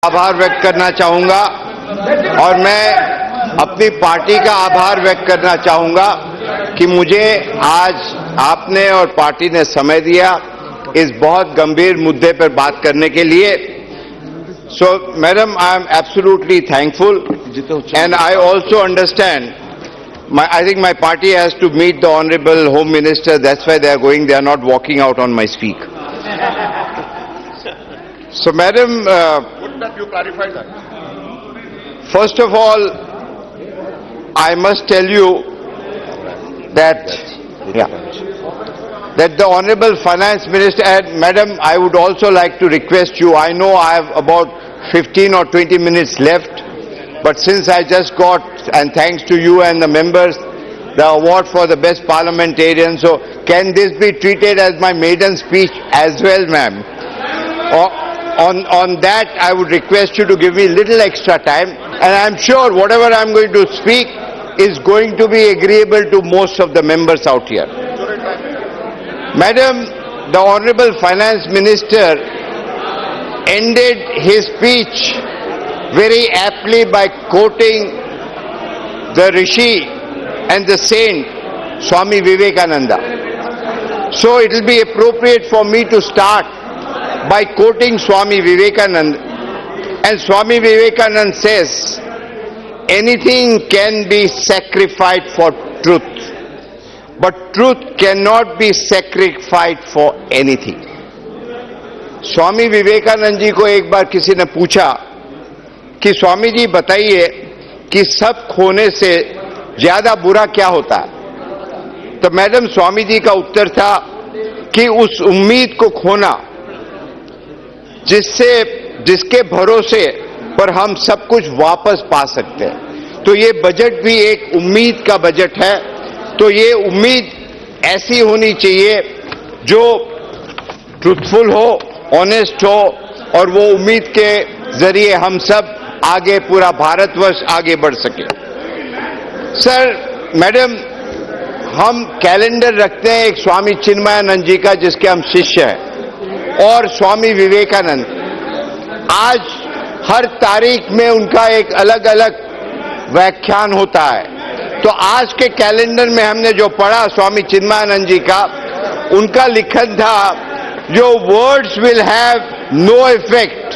आभार व्यक्त करना चाहूंगा और मैं अपनी पार्टी का आभार व्यक्त करना चाहूंगा कि मुझे आज आपने और पार्टी ने समय दिया इस बहुत गंभीर मुद्दे पर बात करने के लिए. So, madam, I am absolutely thankful, and I also understand. I think my party has to meet the Honorable Home Minister. That's why they are going. They are not walking out on my speak. So, madam, Would that you clarify that? first of all, I must tell you that the Honorable Finance Minister and Madam, I would also like to request you. I know I have about 15 or 20 minutes left, but since I just got, and thanks to you and the members, the award for the best parliamentarian, so can this be treated as my maiden speech as well, ma'am? On that, I would request you to give me little extra time, and I'm sure whatever I'm going to speak is going to be agreeable to most of the members out here. Madam, the Honorable Finance Minister ended his speech very aptly by quoting the Rishi and the saint Swami Vivekananda. So it will be appropriate for me to start by quoting Swami Vivekananda. And Swami Vivekananda says, anything can be sacrificed for truth, but truth cannot be sacrificed for anything. Swami Vivekananda ji को एक बार किसी ने पूछा कि स्वामी जी बताइए कि सब खोने से ज्यादा बुरा क्या होता है. तो मैडम, स्वामी जी का उत्तर था कि उस उम्मीद को खोना जिसके भरोसे पर हम सब कुछ वापस पा सकते हैं. तो ये बजट भी एक उम्मीद का बजट है. तो ये उम्मीद ऐसी होनी चाहिए जो ट्रूथफुल हो, ऑनेस्ट हो, और वो उम्मीद के जरिए हम सब आगे, पूरा भारतवर्ष आगे बढ़ सके. सर, मैडम, हम कैलेंडर रखते हैं एक स्वामी चिन्मयानंद जी का, जिसके हम शिष्य हैं, और स्वामी विवेकानंद. आज हर तारीख में उनका एक अलग अलग व्याख्यान होता है. तो आज के कैलेंडर में हमने जो पढ़ा स्वामी चिन्मयानंद जी का, उनका लिखन था, your words will have no effect.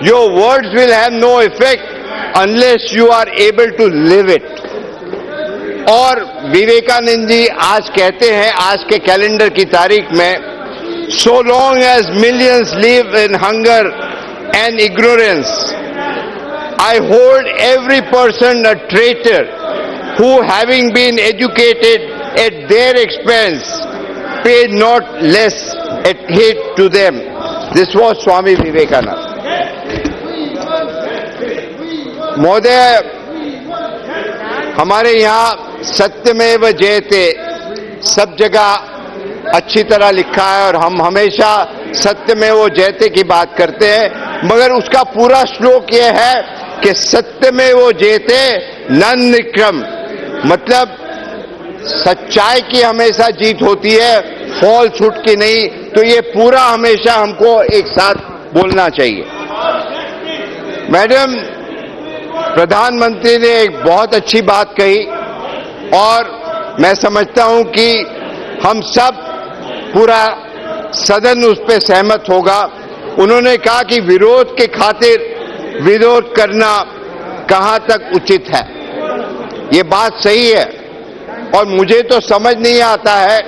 Your words will have no effect unless you are able to live it. और विवेकानंद जी आज कहते हैं, आज के कैलेंडर की तारीख में, so long as millions live in hunger and ignorance, I hold every person a traitor who, having been educated at their expense, paid not less at heed to them. This was Swami Vivekananda. महोदय, हमारे यहाँ सत्यमेव जयते सब जगह अच्छी तरह लिखा है और हम हमेशा सत्यमेव जयते की बात करते हैं, मगर उसका पूरा श्लोक यह है कि सत्यमेव जयते नन्निक्रम, मतलब सच्चाई की हमेशा जीत होती है, फॉल्सहुड की नहीं. तो ये पूरा हमेशा हमको एक साथ बोलना चाहिए. मैडम, प्रधानमंत्री ने एक बहुत अच्छी बात कही और मैं समझता हूं कि हम सब, पूरा सदन उस पर सहमत होगा. उन्होंने कहा कि विरोध के खातिर विरोध करना कहां तक उचित है. ये बात सही है, और मुझे तो समझ नहीं आता है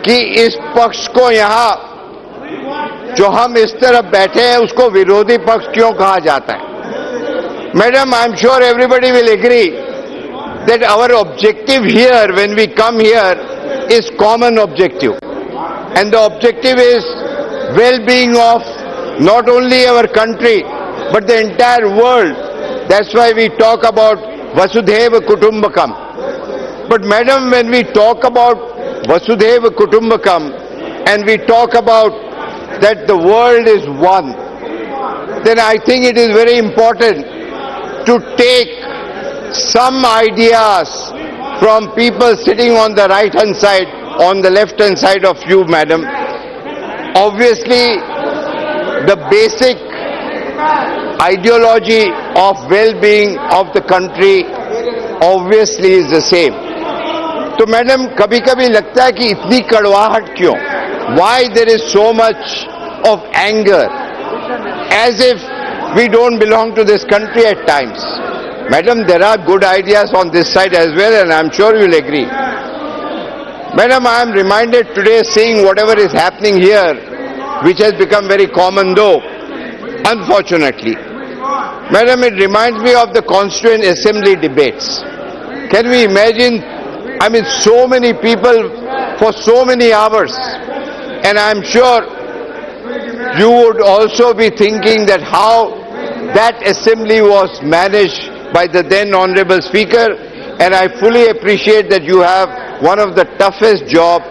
कि इस पक्ष को यहां, जो हम इस तरफ बैठे हैं, उसको विरोधी पक्ष क्यों कहा जाता है. Madam, I am sure everybody will agree that our objective here when we come here is common objective, and the objective is well-being of not only our country but the entire world. That's why we talk about Vasudhaiva Kutumbakam. But madam, when we talk about Vasudhaiva Kutumbakam and we talk about that the world is one, then I think it is very important to take some ideas from people sitting on the right hand side, on the left hand side of you, madam. Obviously, the basic ideology of well-being of the country obviously is the same. तो madam कभी कभी लगता है कि इतनी कड़वाहट क्यों? Why there is so much of anger, as if we don't belong to this country at times? Madam, there are good ideas on this side as well, and I'm sure you'll agree. Madam, I am reminded today, seeing whatever is happening here, which has become very common though, unfortunately. Madam, it reminds me of the Constituent Assembly debates. Can we imagine, I mean, so many people for so many hours, and I'm sure you would also be thinking that how that assembly was managed by the then Honorable Speaker, and I fully appreciate that you have one of the toughest job,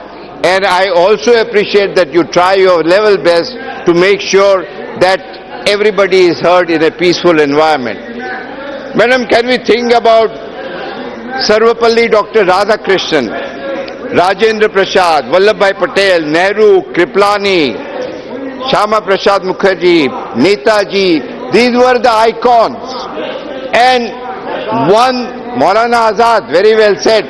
and I also appreciate that you try your level best to make sure that everybody is heard in a peaceful environment. Madam, can we think about Sarvapalli Dr. Radhakrishnan, Rajendra Prasad, Vallabhbhai Patel, Nehru, Kriplani, Shyama Prasad Mukherjee, Netaji? These were the icons. And one, Maulana Azad very well said,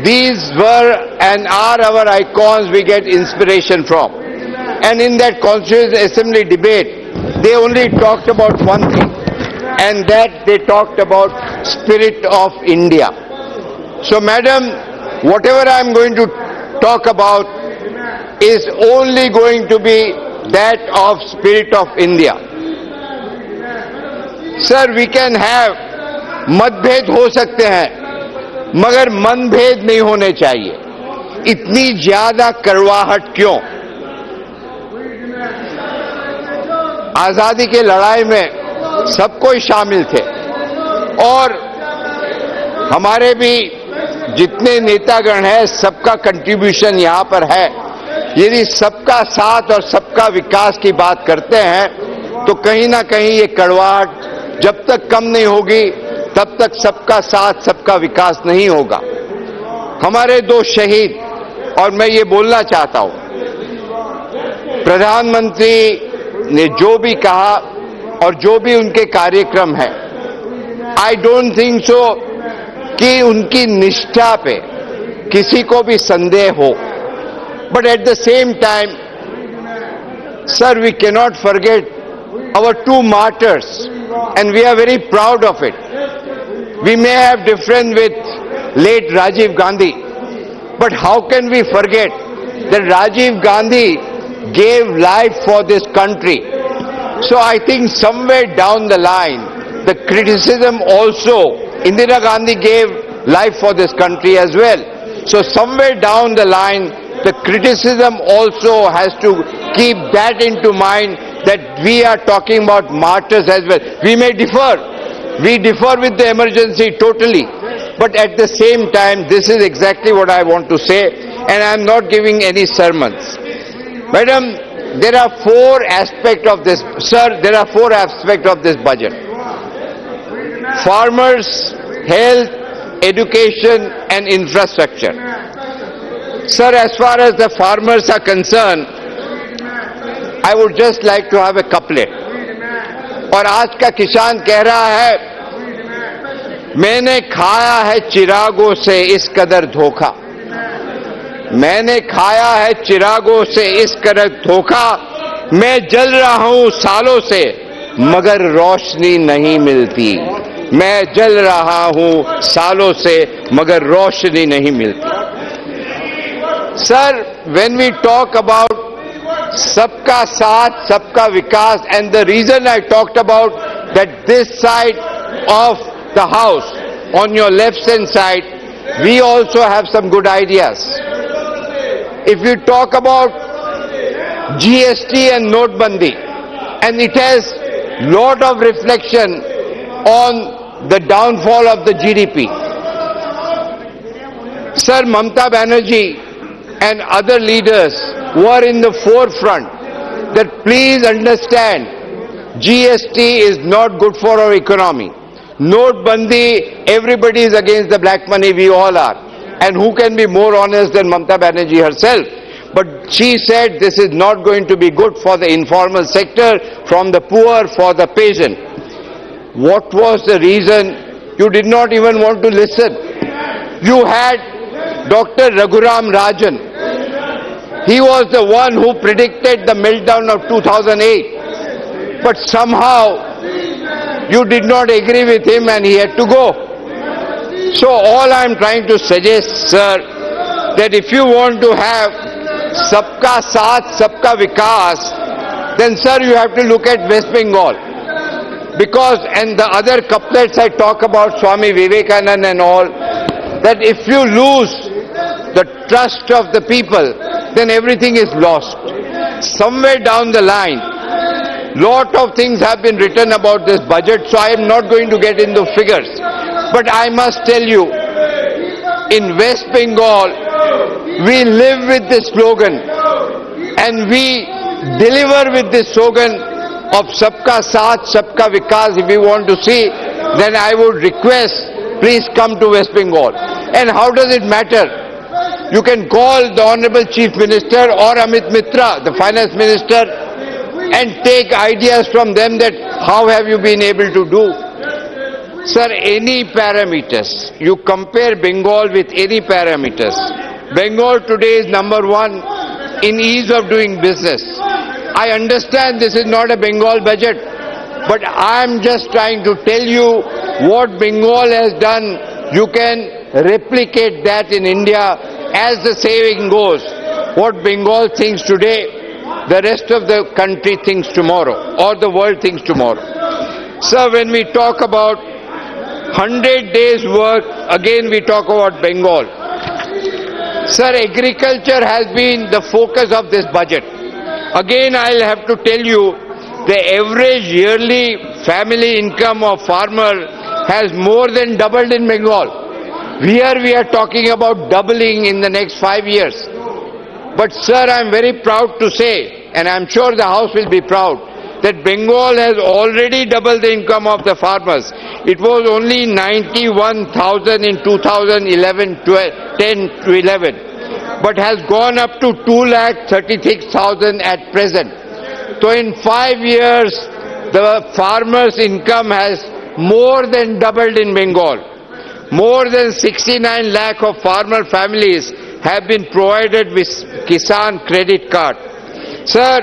these were and are our icons we get inspiration from. And in that Constituent Assembly debate, they only talked about one thing, and that they talked about spirit of India. So madam, whatever I am going to talk about is only going to be that of spirit of India. Sir, we can have मतभेद हो सकते हैं, मगर मनभेद नहीं होने चाहिए. इतनी ज्यादा कड़वाहट क्यों? आजादी के लड़ाई में सब कोई शामिल थे, और हमारे भी जितने नेतागण हैं सबका कंट्रीब्यूशन यहां पर है. यदि सबका साथ और सबका विकास की बात करते हैं तो कहीं ना कहीं ये कड़वाहट जब तक कम नहीं होगी तब तक सबका साथ सबका विकास नहीं होगा. हमारे दो शहीद, और मैं ये बोलना चाहता हूं, प्रधानमंत्री ने जो भी कहा और जो भी उनके कार्यक्रम है, आई डोंट थिंक सो कि उनकी निष्ठा पे किसी को भी संदेह हो. But at the same time, sir, we cannot forget our two martyrs, and we are very proud of it. We may have difference with late Rajiv Gandhi, but how can we forget that Rajiv Gandhi gave life for this country? So I think somewhere down the line, the criticism also, Indira Gandhi gave life for this country as well. So somewhere down the line, the criticism also has to keep that into mind, that we are talking about martyrs as well. We may differ. We differ with the emergency totally. But at the same time, this is exactly what I want to say, and I am not giving any sermons. Madam, there are four aspects of this, sir, there are four aspects of this budget. Farmers, health, education and infrastructure. Sir, as far as the farmers are concerned, I would just like to have a couplet. और आज का किसान कह रहा है, मैंने खाया है चिरागों से इस कदर धोखा. मैंने खाया है चिरागों से इस कदर धोखा. मैं जल रहा हूं सालों से मगर रोशनी नहीं मिलती. मैं जल रहा हूं सालों से मगर रोशनी नहीं मिलती. Sir, when we talk about सबका साथ सबका विकास, and the reason I talked about that this side of the house, on your left hand side, we also have some good ideas. If you talk about GST and Notebandi, and it has lot of reflection on the downfall of the GDP. Sir, Mamata Banerjee and other leaders were in the forefront that please understand, GST is not good for our economy. Notebandi, everybody is against the black money, we all are. And who can be more honest than Mamata Banerjee herself? But she said this is not going to be good for the informal sector, from the poor, for the peasant. What was the reason? You did not even want to listen. You had Dr. Raghuram Rajan. He was the one who predicted the meltdown of 2008. But somehow you did not agree with him and he had to go. So all I am trying to suggest, sir, that if you want to have Sabka Saath, Sabka Vikas, then sir, you have to look at West Bengal. Because, and the other couplets I talk about Swami Vivekananda and all, that if you lose the trust of the people, then everything is lost. Somewhere down the line, lot of things have been written about this budget, so I am not going to get into figures. But I must tell you, in West Bengal, we live with this slogan and we deliver with this slogan of Sabka Saath, Sabka Vikas. If you want to see, then I would request, please come to West Bengal. And how does it matter? You can call the Honorable Chief Minister or Amit Mitra, the Finance Minister, and take ideas from them that how have you been able to do. Sir, any parameters, you compare Bengal with any parameters. Bengal today is number one in ease of doing business. I understand this is not a Bengal budget, but I am just trying to tell you what Bengal has done. You can replicate that in India. As the saying goes, what Bengal thinks today, the rest of the country thinks tomorrow, or the world thinks tomorrow. Sir, when we talk about 100 days work, again we talk about Bengal. Sir, agriculture has been the focus of this budget. Again, I'll have to tell you, the average yearly family income of farmer has more than doubled in Bengal. Here we are talking about doubling in the next 5 years. But sir, I am very proud to say, and I am sure the House will be proud, that Bengal has already doubled the income of the farmers. It was only 91,000 in 2010 to 11, but has gone up to 2,36,000 at present. So in 5 years, the farmers' income has more than doubled in Bengal. More than 69 lakh of farmer families have been provided with Kisan credit card. Sir,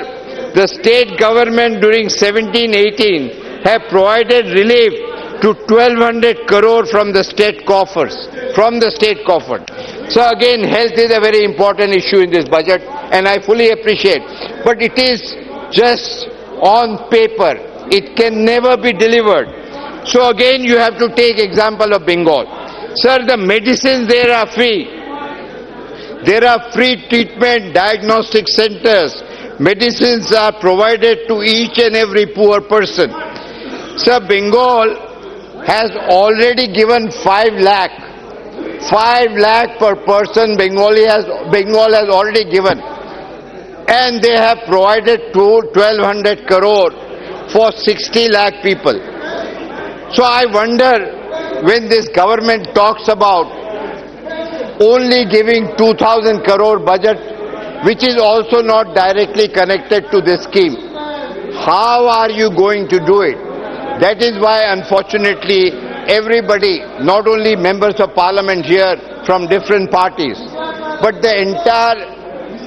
the state government during 17-18 have provided relief to 1,200 crore from the state coffers, So again, health is a very important issue in this budget, and I fully appreciate. But it is just on paper. It can never be delivered. So again, you have to take example of Bengal. Sir, the medicines there are free. There are free treatment diagnostic centers. Medicines are provided to each and every poor person. Sir, Bengal has already given 5 lakh. 5 lakh per person Bengal has already given. And they have provided 1,200 crore for 60 lakh people. So I wonder, when this government talks about only giving 2,000 crore budget, which is also not directly connected to this scheme, how are you going to do it? That is why, unfortunately, everybody, not only members of parliament here from different parties, but the entire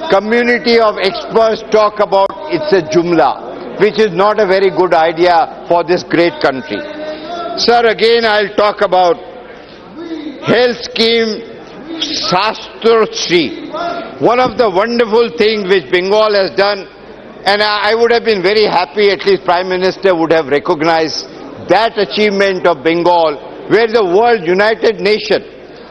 community of experts talk about it's a jumla, which is not a very good idea for this great country. Sir, again I'll talk about health scheme Shastro-Shri. One of the wonderful things which Bengal has done, and I would have been very happy, at least Prime Minister would have recognized that achievement of Bengal, where the world United Nation,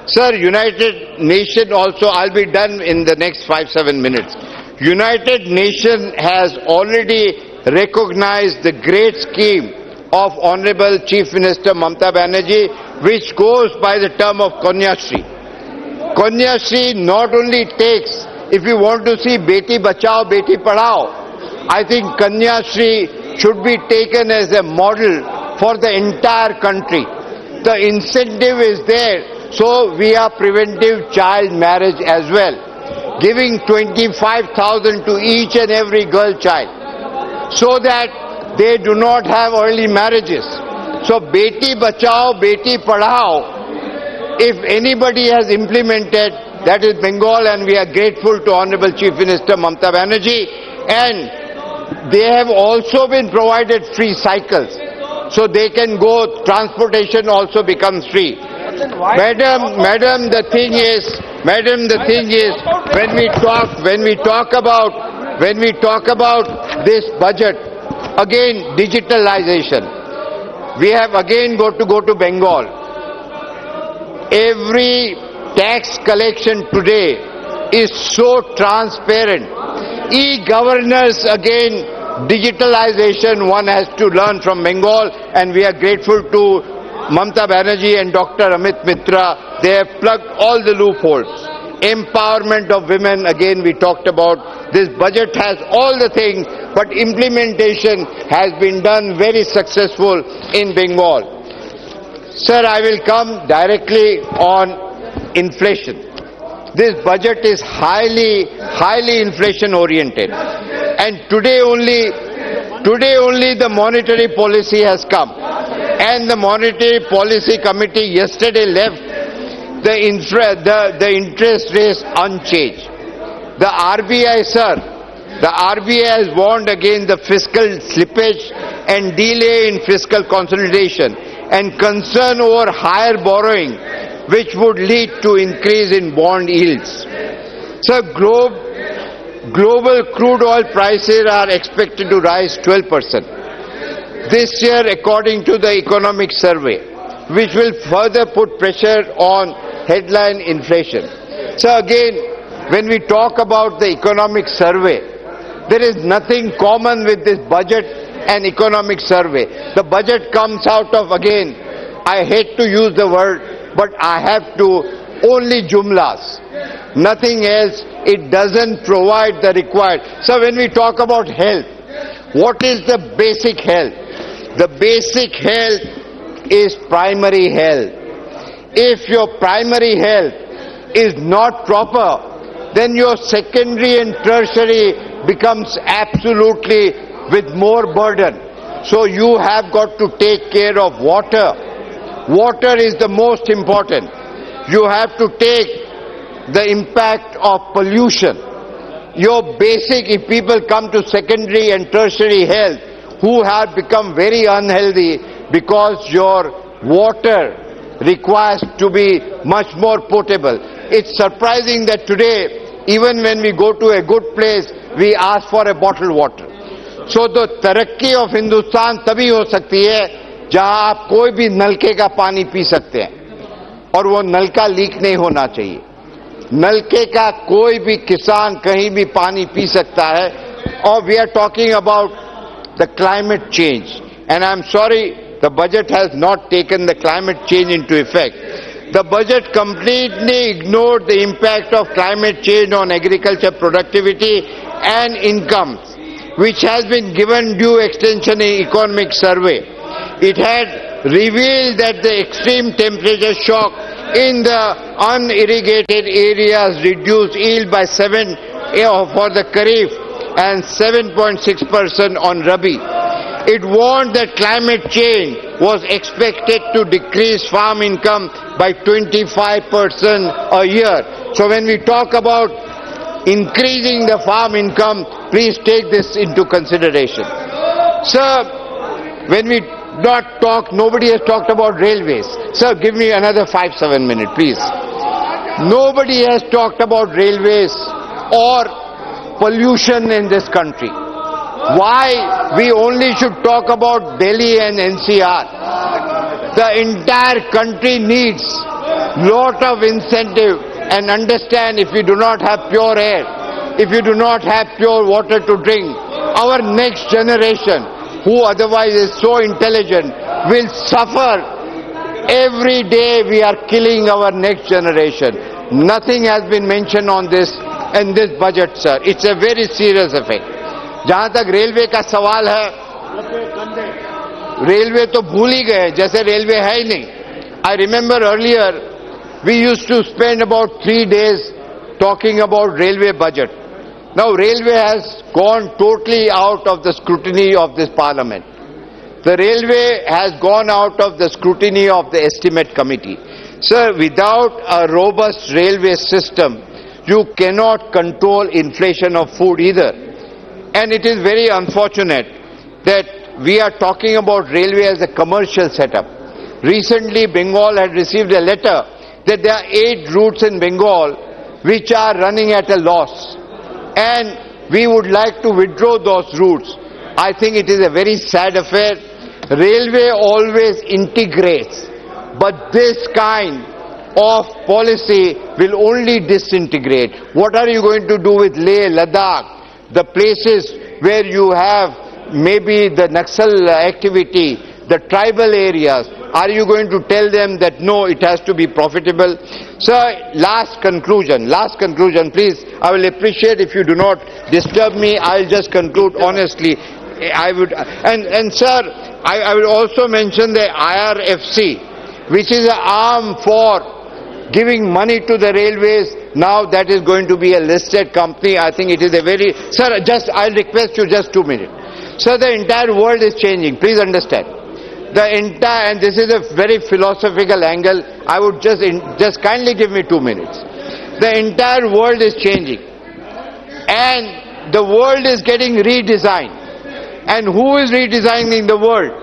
sir, United Nation also, I'll be done in the next 5-7 minutes. United Nation has already recognized the great scheme of Honorable Chief Minister Mamata Banerjee, which goes by the term of Kanya Shri. Kanya Shri not only takes, if you want to see Beti Bachao, Beti Padhao, I think Kanya Shri should be taken as a model for the entire country. The incentive is there, so we are preventive child marriage as well. giving 25,000 to each and every girl child, so that they do not have early marriages. So Beti Bachao, Beti Padhao, if anybody has implemented, that is Bengal, and we are grateful to Honorable Chief Minister Mamata Banerjee, and they have also been provided free cycles, so they can go, transportation also becomes free. Madam, the thing is, when we talk about this budget, again digitalization, we have again got to go to Bengal. Every tax collection today is so transparent. E-governance, again digitalization, one has to learn from Bengal, and we are grateful to Mamata Banerjee and Dr. Amit Mitra. They have plugged all the loopholes. Empowerment of women, again we talked about. This budget has all the things, but implementation has been done very successful in Bengal. Sir, I will come directly on inflation. This budget is highly inflation oriented, and today only the monetary policy has come, and the monetary policy committee yesterday left the interest rates unchanged. The RBI, sir, the RBI has warned against the fiscal slippage and delay in fiscal consolidation, and concern over higher borrowing, which would lead to increase in bond yields. So global crude oil prices are expected to rise 12% this year, according to the economic survey, which will further put pressure on headline inflation. So again, when we talk about the economic survey, there is nothing common with this budget and economic survey. The budget comes out of, again, I hate to use the word, but I have to, only jumlas, nothing else. It doesn't provide the required. So when we talk about health, what is the basic health? The basic health is primary health. If your primary health is not proper, then your secondary and tertiary becomes absolutely with more burden. So you have got to take care of water. Water is the most important. You have to take the impact of pollution. Your basic, if people come to secondary and tertiary health, who have become very unhealthy because your water requires to be much more potable. It's surprising that today, even when we go to a good place, we ask for a bottled water. So the tarakki of Hindustan तभी हो सकती है जहां आप कोई भी नलके का पानी पी सकते हैं और वो नलका लीक नहीं होना चाहिए. नलके का कोई भी किसान कहीं भी पानी पी सकता है. और we are talking about the climate change, and I'm sorry the budget has not taken the climate change into effect. The budget completely ignored the impact of climate change on agriculture productivity and incomes, which has been given due extension in economic survey. It had revealed that the extreme temperature shock in the unirrigated areas reduced yield by 7 for the Kharif and 7.6% on Rabi. It warned that climate change was expected to decrease farm income by 25% a year. So when we talk about increasing the farm income, please take this into consideration. Sir, when we not talk, nobody has talked about railways. Sir, give me another 5-7 minutes, please. Nobody has talked about railways or pollution in this country. Why we only should talk about Delhi and NCR? The entire country needs lot of incentive, and understand, if you do not have pure air, if you do not have pure water to drink, our next generation, who otherwise is so intelligent, will suffer. Every day we are killing our next generation. Nothing has been mentioned on this in this budget, sir. It's a very serious effect. जहां तक railway का सवाल है, railway तो भूल ही गए, जैसे railway है ही नहीं. I remember earlier we used to spend about 3 days talking about railway budget. Now, railway has gone totally out of the scrutiny of this parliament. The railway has gone out of the scrutiny of the estimate committee. Sir, without a robust railway system, you cannot control inflation of food either. And it is very unfortunate that we are talking about railway as a commercial setup. Recently, Bengal had received a letter that there are 8 routes in Bengal which are running at a loss. And we would like to withdraw those routes. I think it is a very sad affair. Railway always integrates, but this kind of policy will only disintegrate. What are you going to do with Leh, Ladakh, the places where you have maybe the Naxal activity, the tribal areas? Are you going to tell them that no, it has to be profitable? Sir, last conclusion, please. I will appreciate if you do not disturb me. I'll just conclude honestly. I would, and sir, I will also mention the IRFC, which is an arm for giving money to the railways. Now that is going to be a listed company. I think it is a very, sir, I'll request you just 2 minutes. Sir, the entire world is changing. Please understand. And this is a very philosophical angle. I would just kindly give me 2 minutes. The entire world is changing. And the world is getting redesigned. And who is redesigning the world?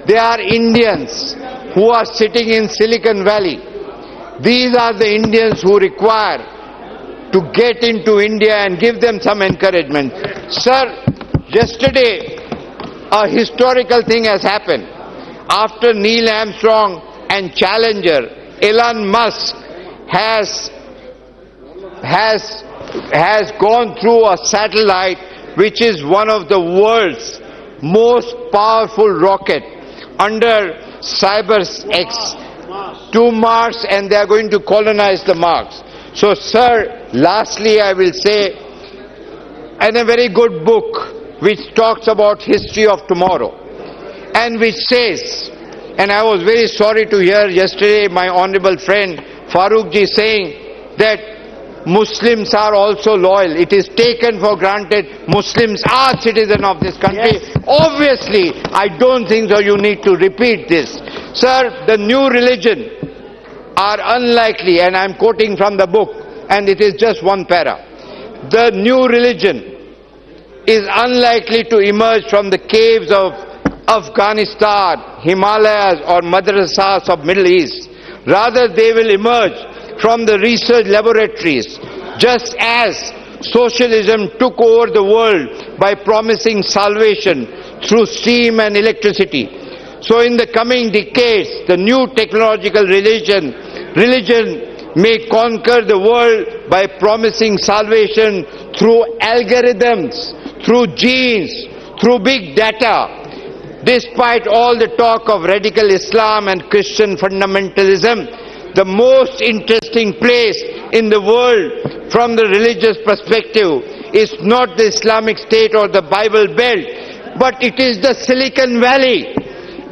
They are Indians who are sitting in Silicon Valley. These are the Indians who require to get into India and give them some encouragement. Sir, yesterday a historical thing has happened. After Neil Armstrong and Challenger, Elon Musk has gone through a satellite which is one of the world's most powerful rocket under CyberX to Mars, and they are going to colonize the Mars. So, sir, lastly I will say, and a very good book which talks about history of tomorrow, and which says, and I was very sorry to hear yesterday my honorable friend Farooq ji saying that Muslims are also loyal. It is taken for granted Muslims are citizens of this country. Yes. Obviously, I don't think so you need to repeat this. Sir, the new religion are unlikely, and I'm quoting from the book, and it is just one para. The new religion is unlikely to emerge from the caves of Afghanistan, Himalayas or madrasas of Middle East. Rather, they will emerge from the research laboratories, just as socialism took over the world by promising salvation through steam and electricity. So in the coming decades, the new technological religion may conquer the world by promising salvation through algorithms, through genes, through big data. Despite all the talk of radical Islam and Christian fundamentalism, the most interesting place in the world from the religious perspective is not the Islamic State or the Bible Belt, but it is the Silicon Valley.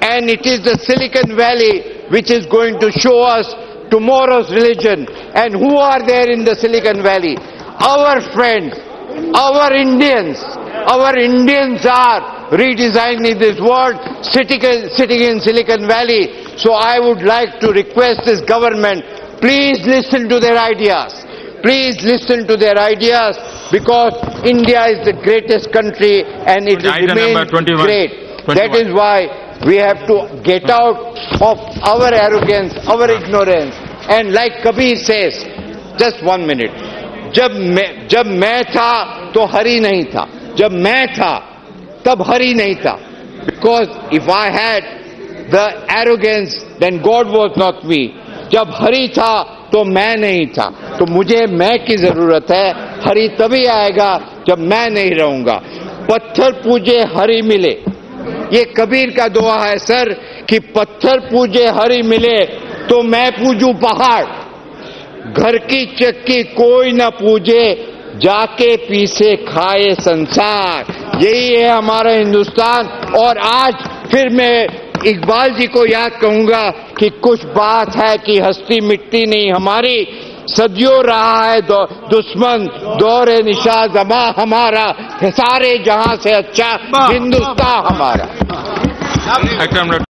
And it is the Silicon Valley which is going to show us tomorrow's religion. And who are there in the Silicon Valley? Our friends, our Indians. Our Indians are redesigning this world, sitting in Silicon Valley. So I would like to request this government, please listen to their ideas. Please listen to their ideas, because India is the greatest country and it will remain great. 21. That is why we have to get out of our arrogance, our ignorance. And like Kabir says, just 1 minute, जब मैं था तो हरि नहीं था, जब मैं था तब हरि नहीं था. Because if I had the arrogance, then God was not me. जब हरि था तो मैं नहीं था. तो मुझे मैं की जरूरत है. हरि तभी आएगा जब मैं नहीं रहूंगा. पत्थर पूजे हरि मिले, ये कबीर का दुआ है सर, कि पत्थर पूजे हरि मिले तो मैं पूजूं पहाड़. घर की चक्की कोई न पूजे, जाके पीसे खाए संसार. यही है हमारा हिंदुस्तान. और आज फिर मैं इकबाल जी को याद कहूंगा कि कुछ बात है कि हस्ती मिटती नहीं हमारी, सदियों रहा है दुश्मन दौरे निशा जमा हमारा, सारे जहां से अच्छा हिंदुस्तान हमारा।